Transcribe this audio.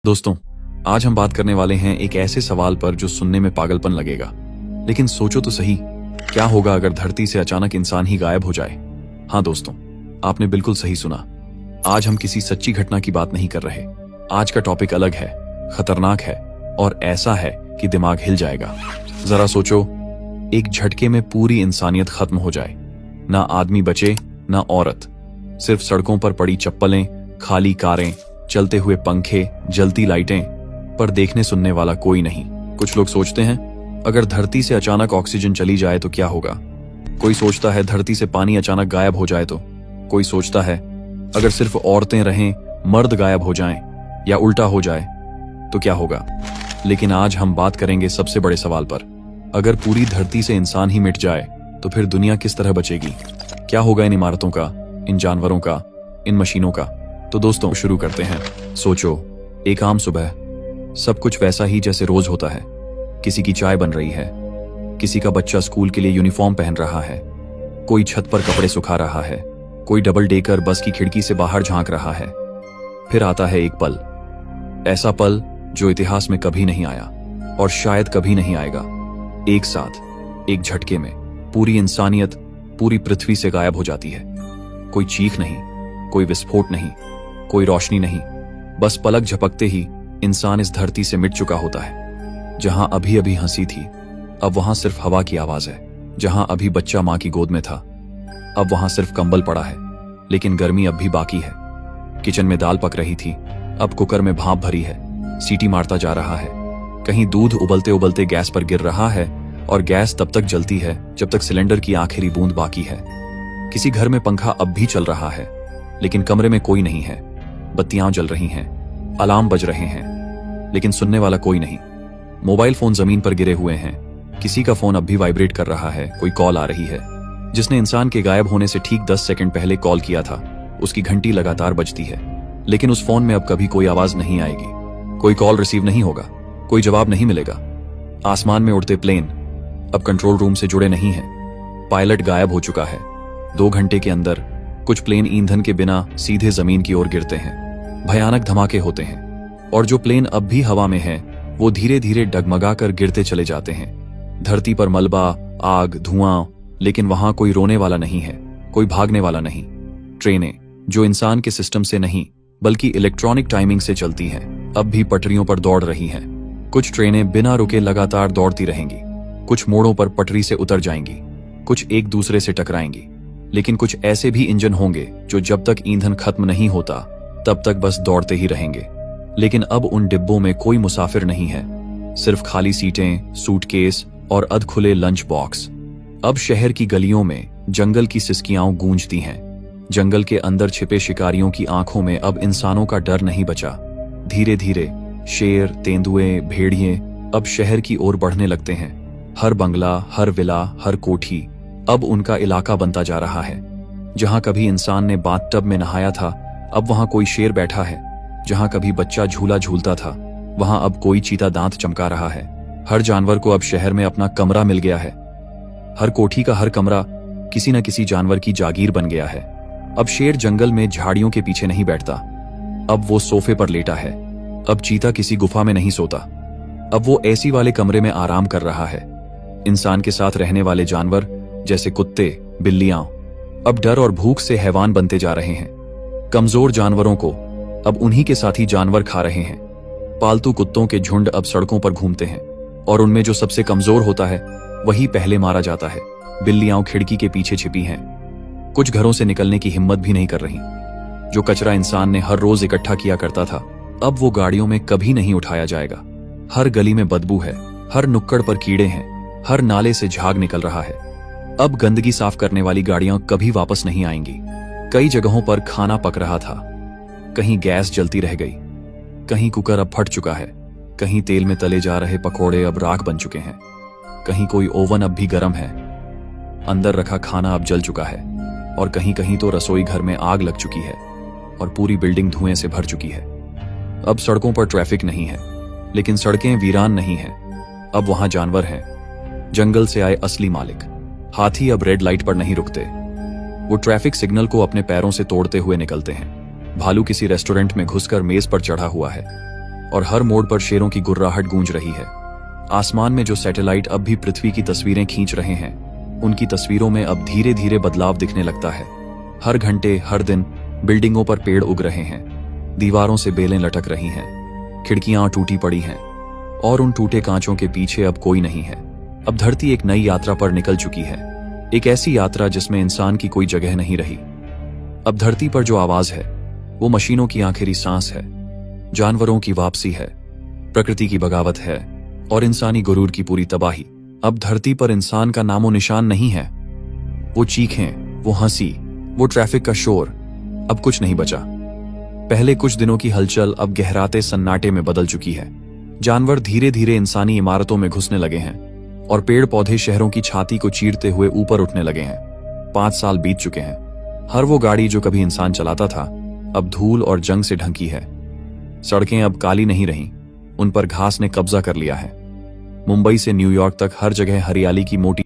दोस्तों, आज हम बात करने वाले हैं एक ऐसे सवाल पर जो सुनने में पागलपन लगेगा, लेकिन सोचो तो सही, क्या होगा अगर धरती से अचानक इंसान ही गायब हो जाए। हाँ दोस्तों, आपने बिल्कुल सही सुना। आज हम किसी सच्ची घटना की बात नहीं कर रहे। आज का टॉपिक अलग है, खतरनाक है और ऐसा है कि दिमाग हिल जाएगा। जरा सोचो, एक झटके में पूरी इंसानियत खत्म हो जाए, ना आदमी बचे ना औरत, सिर्फ सड़कों पर पड़ी चप्पलें, खाली कारें, चलते हुए पंखे, जलती लाइटें, पर देखने सुनने वाला कोई नहीं। कुछ लोग सोचते हैं अगर धरती से अचानक ऑक्सीजन चली जाए तो क्या होगा। कोई सोचता है धरती से पानी अचानक गायब हो जाए तो। कोई सोचता है अगर सिर्फ औरतें रहें, मर्द गायब हो जाएं या उल्टा हो जाए तो क्या होगा। लेकिन आज हम बात करेंगे सबसे बड़े सवाल पर। अगर पूरी धरती से इंसान ही मिट जाए तो फिर दुनिया किस तरह बचेगी। क्या होगा इन इमारतों का, इन जानवरों का, इन मशीनों का। तो दोस्तों शुरू करते हैं। सोचो, एक आम सुबह, सब कुछ वैसा ही जैसे रोज होता है। किसी की चाय बन रही है, किसी का बच्चा स्कूल के लिए यूनिफॉर्म पहन रहा है, कोई छत पर कपड़े सुखा रहा है, कोई डबल डेकर बस की खिड़की से बाहर झांक रहा है। फिर आता है एक पल, ऐसा पल जो इतिहास में कभी नहीं आया और शायद कभी नहीं आएगा। एक साथ, एक झटके में पूरी इंसानियत पूरी पृथ्वी से गायब हो जाती है। कोई चीख नहीं, कोई विस्फोट नहीं, कोई रोशनी नहीं, बस पलक झपकते ही इंसान इस धरती से मिट चुका होता है। जहां अभी अभी हंसी थी, अब वहां सिर्फ हवा की आवाज है। जहां अभी बच्चा मां की गोद में था, अब वहां सिर्फ कंबल पड़ा है, लेकिन गर्मी अब भी बाकी है। किचन में दाल पक रही थी, अब कुकर में भाप भरी है, सीटी मारता जा रहा है। कहीं दूध उबलते उबलते गैस पर गिर रहा है और गैस तब तक जलती है जब तक सिलेंडर की आखिरी बूंद बाकी है। किसी घर में पंखा अब भी चल रहा है, लेकिन कमरे में कोई नहीं है। बत्तियां जल रही हैं, अलार्म बज रहे हैं, लेकिन सुनने वाला कोई नहीं। मोबाइल फोन जमीन पर गिरे हुए हैं, किसी का फोन अब भी वाइब्रेट कर रहा है। कोई कॉल आ रही है, जिसने इंसान के गायब होने से ठीक 10 सेकंड पहले कॉल किया था, उसकी घंटी लगातार बजती है, लेकिन उस फोन में अब कभी कोई आवाज नहीं आएगी। कोई कॉल रिसीव नहीं होगा, कोई जवाब नहीं मिलेगा। आसमान में उड़ते प्लेन अब कंट्रोल रूम से जुड़े नहीं हैं। पायलट गायब हो चुका है। 2 घंटे के अंदर कुछ प्लेन ईंधन के बिना सीधे जमीन की ओर गिरते हैं। भयानक धमाके होते हैं और जो प्लेन अब भी हवा में हैं, वो धीरे धीरे डगमगा कर गिरते चले जाते हैं। धरती पर मलबा, आग, धुआं, लेकिन वहां कोई रोने वाला नहीं है, कोई भागने वाला नहीं। ट्रेनें जो इंसान के सिस्टम से नहीं बल्कि इलेक्ट्रॉनिक टाइमिंग से चलती हैं, अब भी पटरियों पर दौड़ रही हैं। कुछ ट्रेनें बिना रुके लगातार दौड़ती रहेंगी, कुछ मोड़ों पर पटरी से उतर जाएंगी, कुछ एक दूसरे से टकराएंगी, लेकिन कुछ ऐसे भी इंजन होंगे जो जब तक ईंधन खत्म नहीं होता तब तक बस दौड़ते ही रहेंगे। लेकिन अब उन डिब्बों में कोई मुसाफिर नहीं है, सिर्फ खाली सीटें, सूटकेस और अधखुले लंच बॉक्स। अब शहर की गलियों में जंगल की सिसकियां गूंजती हैं। जंगल के अंदर छिपे शिकारियों की आंखों में अब इंसानों का डर नहीं बचा। धीरे धीरे शेर, तेंदुए, भेड़िए अब शहर की ओर बढ़ने लगते हैं। हर बंगला, हर विला, हर कोठी अब उनका इलाका बनता जा रहा है। जहां कभी इंसान ने बाथटब में नहाया था, अब वहां कोई शेर बैठा है। जहां कभी बच्चा झूला झूलता था, वहां अब कोई चीता दांत चमका रहा है। हर जानवर को अब शहर में अपना कमरा मिल गया है। हर कोठी का हर कमरा किसी न किसी जानवर की जागीर बन गया है। अब शेर जंगल में झाड़ियों के पीछे नहीं बैठता, अब वो सोफे पर लेटा है। अब चीता किसी गुफा में नहीं सोता, अब वो एसी वाले कमरे में आराम कर रहा है। इंसान के साथ रहने वाले जानवर जैसे कुत्ते, बिल्लियां अब डर और भूख से हैवान बनते जा रहे हैं। कमजोर जानवरों को अब उन्हीं के साथी जानवर खा रहे हैं। पालतू कुत्तों के झुंड अब सड़कों पर घूमते हैं और उनमें जो सबसे कमजोर होता है वही पहले मारा जाता है। बिल्लियां खिड़की के पीछे छिपी हैं, कुछ घरों से निकलने की हिम्मत भी नहीं कर रही। जो कचरा इंसान ने हर रोज इकट्ठा किया करता था, अब वो गाड़ियों में कभी नहीं उठाया जाएगा। हर गली में बदबू है, हर नुक्कड़ पर कीड़े हैं, हर नाले से झाग निकल रहा है। अब गंदगी साफ करने वाली गाड़ियां कभी वापस नहीं आएंगी। कई जगहों पर खाना पक रहा था, कहीं गैस जलती रह गई, कहीं कुकर अब फट चुका है, कहीं तेल में तले जा रहे पकोड़े अब राख बन चुके हैं, कहीं कोई ओवन अब भी गर्म है, अंदर रखा खाना अब जल चुका है, और कहीं कहीं तो रसोई घर में आग लग चुकी है और पूरी बिल्डिंग धुएं से भर चुकी है। अब सड़कों पर ट्रैफिक नहीं है, लेकिन सड़कें वीरान नहीं हैं। अब वहां जानवर हैं, जंगल से आए असली मालिक। हाथी अब रेड लाइट पर नहीं रुकते, वो ट्रैफिक सिग्नल को अपने पैरों से तोड़ते हुए निकलते हैं। भालू किसी रेस्टोरेंट में घुसकर मेज पर चढ़ा हुआ है। और हर मोड़ पर शेरों की गुर्राहट गूंज रही है। आसमान में जो सैटेलाइट अब भी पृथ्वी की तस्वीरें खींच रहे हैं, उनकी तस्वीरों में अब धीरे धीरे बदलाव दिखने लगता है। हर घंटे, हर दिन बिल्डिंगों पर पेड़ उग रहे हैं, दीवारों से बेलें लटक रही हैं, खिड़कियां टूटी पड़ी हैं, और उन टूटे कांचों के पीछे अब कोई नहीं है। अब धरती एक नई यात्रा पर निकल चुकी है, एक ऐसी यात्रा जिसमें इंसान की कोई जगह नहीं रही। अब धरती पर जो आवाज है, वो मशीनों की आखिरी सांस है, जानवरों की वापसी है, प्रकृति की बगावत है, और इंसानी गुरूर की पूरी तबाही। अब धरती पर इंसान का नामो निशान नहीं है। वो चीखें, वो हंसी, वो ट्रैफिक का शोर, अब कुछ नहीं बचा। पहले कुछ दिनों की हलचल अब गहराते सन्नाटे में बदल चुकी है। जानवर धीरे धीरे इंसानी इमारतों में घुसने लगे हैं, और पेड़ पौधे शहरों की छाती को चीरते हुए ऊपर उठने लगे हैं। 5 साल बीत चुके हैं। हर वो गाड़ी जो कभी इंसान चलाता था, अब धूल और जंग से ढंकी है। सड़कें अब काली नहीं रहीं, उन पर घास ने कब्जा कर लिया है। मुंबई से न्यूयॉर्क तक हर जगह हरियाली की मोटी